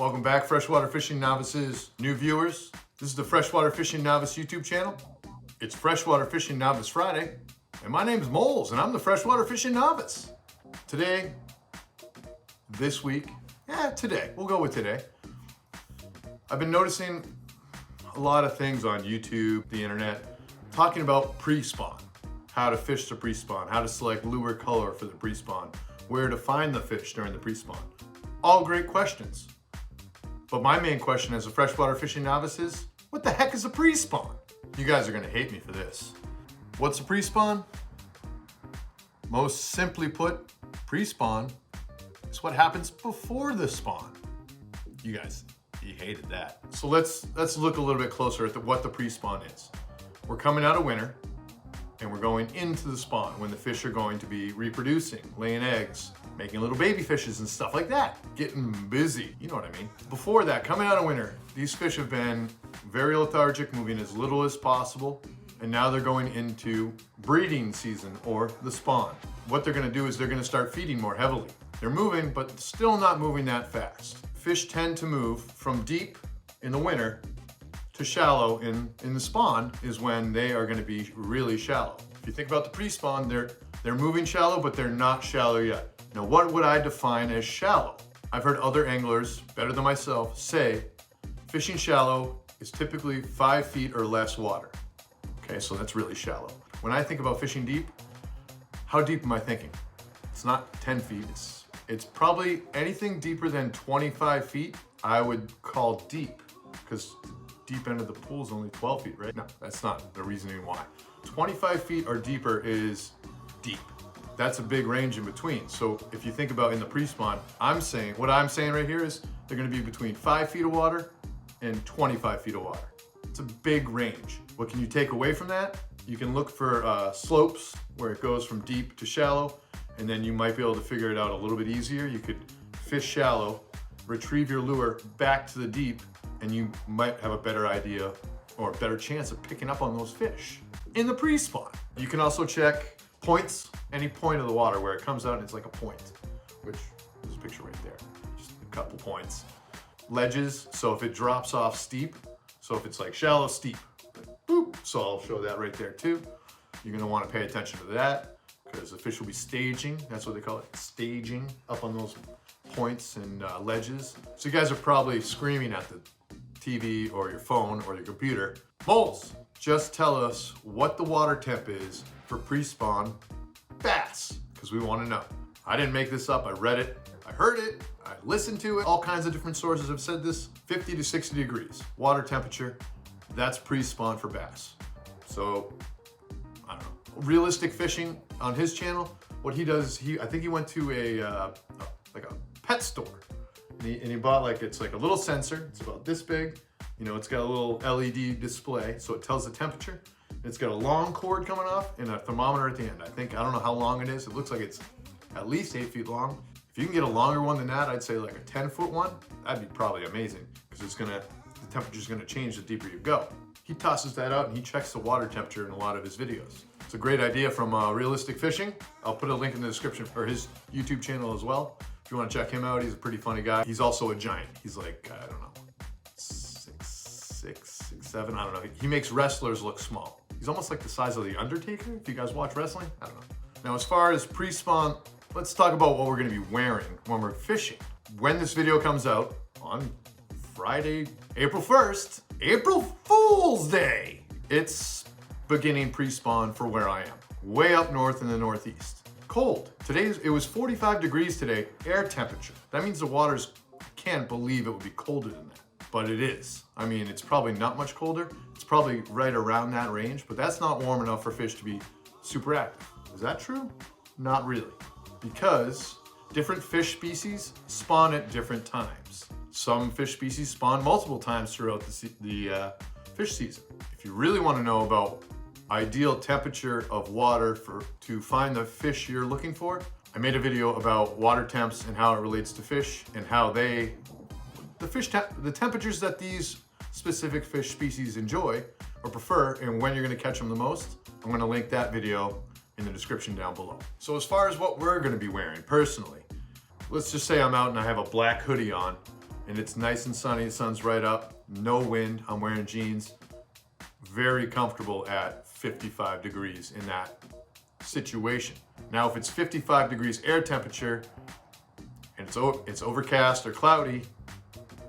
Welcome back, Freshwater Fishing Novices, new viewers. This is the Freshwater Fishing Novice YouTube channel. It's Freshwater Fishing Novice Friday, and my name is Molez, and I'm the Freshwater Fishing Novice. Today, we'll go with today. I've been noticing a lot of things on YouTube, the internet, talking about pre-spawn, how to fish the pre-spawn, how to select lure color for the pre-spawn, where to find the fish during the pre-spawn. All great questions. But my main question as a freshwater fishing novice is, what the heck is a pre-spawn? You guys are gonna hate me for this. What's a pre-spawn? Most simply put, pre-spawn is what happens before the spawn. You guys, you hated that. So let's look a little bit closer at what the pre-spawn is. We're coming out of winter and we're going into the spawn when the fish are going to be reproducing, laying eggs, making little baby fishes and stuff like that. Getting busy, you know what I mean. Before that, coming out of winter, these fish have been very lethargic, moving as little as possible, and now they're going into breeding season or the spawn. What they're gonna do is they're gonna start feeding more heavily. They're moving, but still not moving that fast. Fish tend to move from deep in the winter to shallow in the spawn is when they are gonna be really shallow. If you think about the pre-spawn, they're moving shallow, but they're not shallow yet. Now, what would I define as shallow? I've heard other anglers, better than myself, say fishing shallow is typically 5 feet or less water. Okay, so that's really shallow. When I think about fishing deep, how deep am I thinking? It's not 10 feet, it's probably anything deeper than 25 feet, I would call deep, because the deep end of the pool is only 12 feet, right? No, that's not the reasoning why. 25 feet or deeper is deep. That's a big range in between. So if you think about in the pre-spawn, what I'm saying right here is they're gonna be between 5 feet of water and 25 feet of water. It's a big range. What can you take away from that? You can look for slopes where it goes from deep to shallow, and then you might be able to figure it out a little bit easier. You could fish shallow, retrieve your lure back to the deep, and you might have a better idea or a better chance of picking up on those fish in the pre-spawn. You can also check points, any point of the water where it comes out and it's like a point, which is a picture right there, just a couple points. Ledges, so if it drops off steep, so if it's like shallow, steep, boop, so I'll show that right there too. You're gonna wanna pay attention to that because the fish will be staging, that's what they call it, staging up on those points and ledges. So you guys are probably screaming at the TV or your phone or your computer, Molez, just tell us what the water temp is for pre-spawn bass, because we want to know. I didn't make this up, I read it, I heard it, I listened to it. All kinds of different sources have said this. 50 to 60 degrees water temperature, that's pre-spawn for bass. So, I don't know. Realistic Fishing on his channel, what he does is I think he went to a pet store and he bought it's like a little sensor, it's about this big. You know, it's got a little LED display, so it tells the temperature. It's got a long cord coming off and a thermometer at the end. I don't know how long it is. It looks like it's at least 8 feet long. If you can get a longer one than that, I'd say like a 10-foot one. That'd be probably amazing because the temperature's gonna change the deeper you go. He tosses that out and he checks the water temperature in a lot of his videos. It's a great idea from Realistic Fishing. I'll put a link in the description for his YouTube channel as well. If you wanna check him out, he's a pretty funny guy. He's also a giant. He's like, I don't know, 6'7", I don't know. He makes wrestlers look small. He's almost like the size of The Undertaker, if you guys watch wrestling, I don't know. Now, as far as pre-spawn, let's talk about what we're gonna be wearing when we're fishing. When this video comes out on Friday, April 1st, April Fool's Day, it's beginning pre-spawn for where I am, way up north in the Northeast. Cold. It was 45 degrees today, air temperature. That means the waters, I can't believe it would be colder than that. But it is. I mean, it's probably not much colder. It's probably right around that range, but that's not warm enough for fish to be super active. Is that true? Not really. Because different fish species spawn at different times. Some fish species spawn multiple times throughout the fish season. If you really want to know about ideal temperature of water to find the fish you're looking for, I made a video about water temps and how it relates to fish and how the temperatures that these specific fish species enjoy or prefer and when you're gonna catch them the most. I'm gonna link that video in the description down below. So as far as what we're gonna be wearing personally, let's just say I'm out and I have a black hoodie on and it's nice and sunny, the sun's right up, no wind, I'm wearing jeans, very comfortable at 55 degrees in that situation. Now, if it's 55 degrees air temperature and it's overcast or cloudy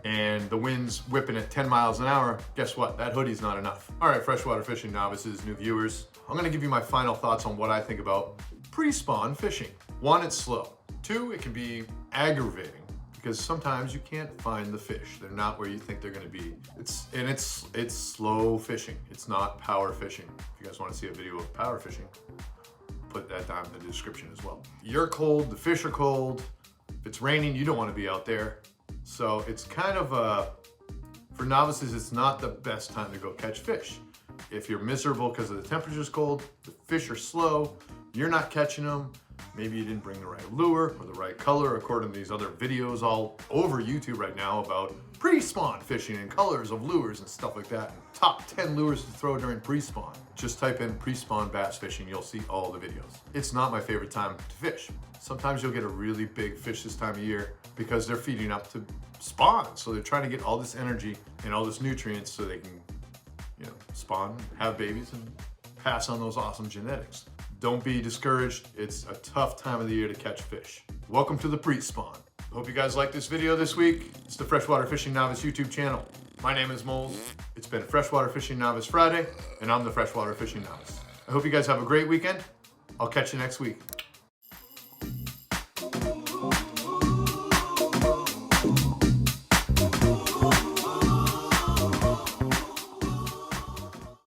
and the wind's whipping at 10 miles an hour, guess what? That hoodie's not enough. All right, freshwater fishing novices, new viewers, I'm gonna give you my final thoughts on what I think about pre-spawn fishing. 1, it's slow. 2, it can be aggravating because sometimes you can't find the fish. They're not where you think they're gonna be. It's slow fishing. It's not power fishing. If you guys wanna see a video of power fishing, put that down in the description as well. You're cold, the fish are cold. If it's raining, you don't wanna be out there. So it's kind of for novices, it's not the best time to go catch fish. If you're miserable because the temperature's cold, the fish are slow, you're not catching them, maybe you didn't bring the right lure or the right color, according to these other videos all over YouTube right now about pre-spawn fishing and colors of lures and stuff like that. Top 10 lures to throw during pre-spawn. Just type in pre-spawn bass fishing, you'll see all the videos. It's not my favorite time to fish. Sometimes you'll get a really big fish this time of year because they're feeding up to spawn. So they're trying to get all this energy and all this nutrients so they can, spawn, have babies, and pass on those awesome genetics. Don't be discouraged. It's a tough time of the year to catch fish. Welcome to the pre-spawn. Hope you guys liked this video this week. It's the Freshwater Fishing Novice YouTube channel. My name is Molez. It's been Freshwater Fishing Novice Friday, and I'm the Freshwater Fishing Novice. I hope you guys have a great weekend. I'll catch you next week.